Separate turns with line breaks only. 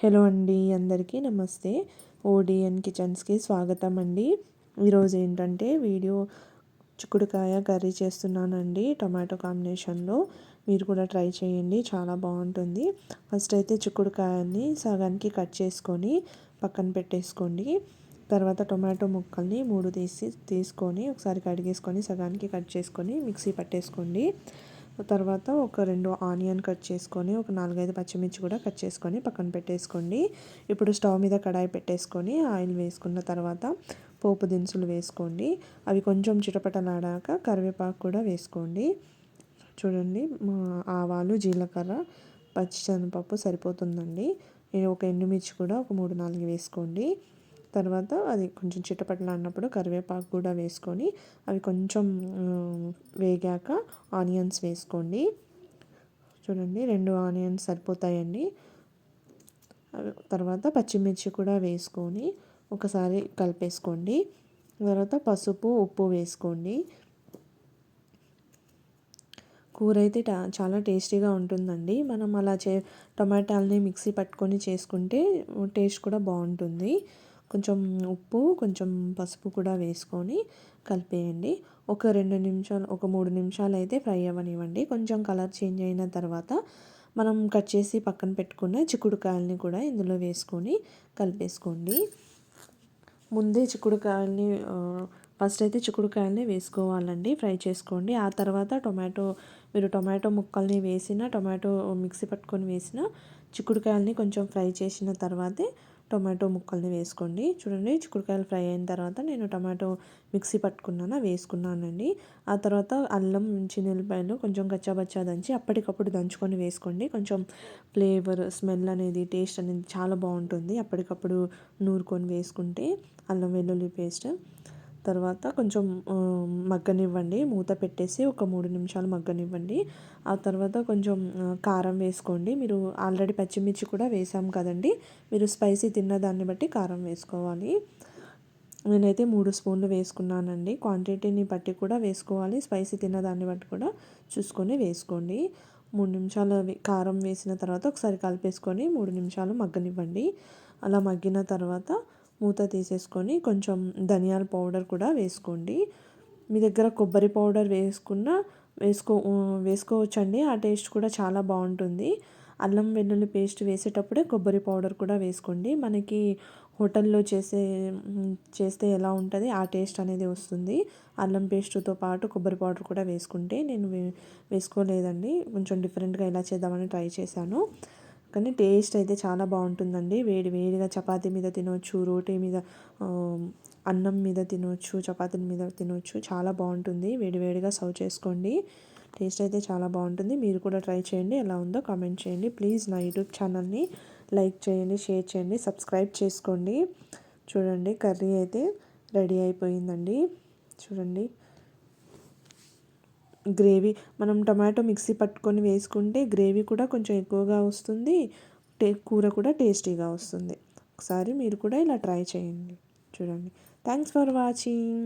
Hello అండి, అందరికీ నమస్తే. ఓడిఎన్ కిచెన్స్కి స్వాగతం అండి. ఈరోజు ఏంటంటే చిక్కుడుకాయ కర్రీ చేస్తున్నానండి, టొమాటో కాంబినేషన్లో. మీరు కూడా ట్రై చేయండి, చాలా బాగుంటుంది. ఫస్ట్ అయితే చిక్కుడుకాయని సగానికి కట్ చేసుకొని పక్కన పెట్టేసుకోండి. తర్వాత టొమాటో ముక్కల్ని 3 తీసుకొని ఒకసారి కడిగేసుకొని సగానికి కట్ చేసుకొని మిక్సీ పట్టేసుకోండి. తర్వాత ఒక 2 ఆనియన్ కట్ చేసుకొని ఒక 4-5 పచ్చిమిర్చి కూడా కట్ చేసుకొని పక్కన పెట్టేసుకోండి. ఇప్పుడు స్టవ్ మీద కడాయి పెట్టేసుకొని ఆయిల్ వేసుకున్న తర్వాత పోపు దినుసులు వేసుకోండి. అవి కొంచెం చిటపటలాడాక కరివేపాకు కూడా వేసుకోండి. చూడండి, ఆవాలు, జీలకర్ర, పచ్చిశనగపప్పు సరిపోతుందండి. ఒక ఎండుమిర్చి కూడా ఒక 3-4 వేసుకోండి. తర్వాత అది కొంచెం చిటపటలాడినప్పుడు కరివేపాకు కూడా వేసుకొని అవి కొంచెం వేగాక ఆనియన్స్ వేసుకోండి. చూడండి, 2 ఆనియన్స్ సరిపోతాయండి. తర్వాత పచ్చిమిర్చి కూడా వేసుకొని ఒకసారి కలిపేసుకోండి. తర్వాత పసుపు, ఉప్పు వేసుకోండి. కూర అయితే చాలా టేస్టీగా ఉంటుందండి. మనం అలా టమాటాలని మిక్సీ పట్టుకొని చేసుకుంటే టేస్ట్ కూడా బాగుంటుంది. కొంచెం ఉప్పు, కొంచెం పసుపు కూడా వేసుకొని కలిపేయండి. ఒక 2 నిమిషాలు, ఒక 3 నిమిషాలు అయితే ఫ్రై అవ్వనివ్వండి. కొంచెం కలర్ చేంజ్ అయిన తర్వాత మనం కట్ చేసి పక్కన పెట్టుకున్న చిక్కుడుకాయలని కూడా ఇందులో వేసుకొని కలిపేసుకోండి. ముందే ఫస్ట్ అయితే చిక్కుడుకాయలని వేసుకోవాలండి, ఫ్రై చేసుకోండి. ఆ తర్వాత మీరు టొమాటో ముక్కల్ని టొమాటో మిక్సీ పట్టుకొని చిక్కుడుకాయలని కొంచెం ఫ్రై చేసిన తర్వాతే టొమాటో ముక్కల్ని వేసుకోండి. చూడండి, చిక్కుడుకాయలు ఫ్రై అయిన తర్వాత నేను టొమాటో మిక్సీ వేసుకున్నానండి. ఆ తర్వాత అల్లం, చిన్నుల్లిపాయలు కొంచెం కచ్చాబచ్చా దంచి అప్పటికప్పుడు దంచుకొని వేసుకోండి. కొంచెం ఫ్లేవర్, స్మెల్ అనేది, టేస్ట్ అనేది చాలా బాగుంటుంది అప్పటికప్పుడు నూరుకొని వేసుకుంటే అల్లం వెల్లుల్లి పేస్ట్. తర్వాత కొంచెం మగ్గనివ్వండి, మూత పెట్టేసి ఒక 3 నిమిషాలు మగ్గనివ్వండి. ఆ తర్వాత కొంచెం కారం వేసుకోండి. మీరు ఆల్రెడీ పచ్చిమిర్చి కూడా వేసాం కదండి, మీరు స్పైసీ తిన్న దాన్ని బట్టి కారం వేసుకోవాలి. నేనైతే 3 స్పూన్లు వేసుకున్నానండి. క్వాంటిటీని బట్టి కూడా వేసుకోవాలి, స్పైసీ తిన్న దాన్ని బట్టి కూడా చూసుకొని వేసుకోండి. 3 నిమిషాలు కారం వేసిన తర్వాత ఒకసారి కలిపేసుకొని 3 నిమిషాలు మగ్గనివ్వండి. అలా మగ్గిన తర్వాత మూత తీసేసుకొని కొంచెం ధనియాల పౌడర్ కూడా వేసుకోండి. మీ దగ్గర కొబ్బరి పౌడర్ వేసుకోవచ్చండి, ఆ టేస్ట్ కూడా చాలా బాగుంటుంది. అల్లం వెల్లుల్లి పేస్ట్ వేసేటప్పుడే కొబ్బరి పౌడర్ కూడా వేసుకోండి. మనకి హోటల్లో చేస్తే ఎలా ఉంటుంది ఆ టేస్ట్ అనేది వస్తుంది. అల్లం పేస్టుతో పాటు కొబ్బరి పౌడర్ కూడా వేసుకుంటే, నేను వేసుకోలేదండి. కొంచెం డిఫరెంట్గా ఎలా చేద్దామని ట్రై చేశాను. కానీ టేస్ట్ అయితే చాలా బాగుంటుందండి. వేడి వేడిగా చపాతీ మీద తినవచ్చు, రోటీ మీద, అన్నం మీద తినవచ్చు, చపాతీల మీద తినవచ్చు. చాలా బాగుంటుంది. వేడి వేడిగా సర్వ్ చేసుకోండి. టేస్ట్ అయితే చాలా బాగుంటుంది. మీరు కూడా ట్రై చేయండి, ఎలా ఉందో కామెంట్ చేయండి. ప్లీజ్ నా యూట్యూబ్ ఛానల్ని లైక్ చేయండి, షేర్ చేయండి, సబ్స్క్రైబ్ చేసుకోండి. చూడండి, కర్రీ అయితే రెడీ అయిపోయిందండి. చూడండి, గ్రేవీ మనం టమాటో మిక్సీ పట్టుకొని వేసుకుంటే గ్రేవీ కూడా కొంచెం ఎక్కువగా వస్తుంది, కూర కూడా టేస్టీగా వస్తుంది. ఒకసారి మీరు కూడా ఇలా ట్రై చేయండి. చూడండి. Thanks for watching.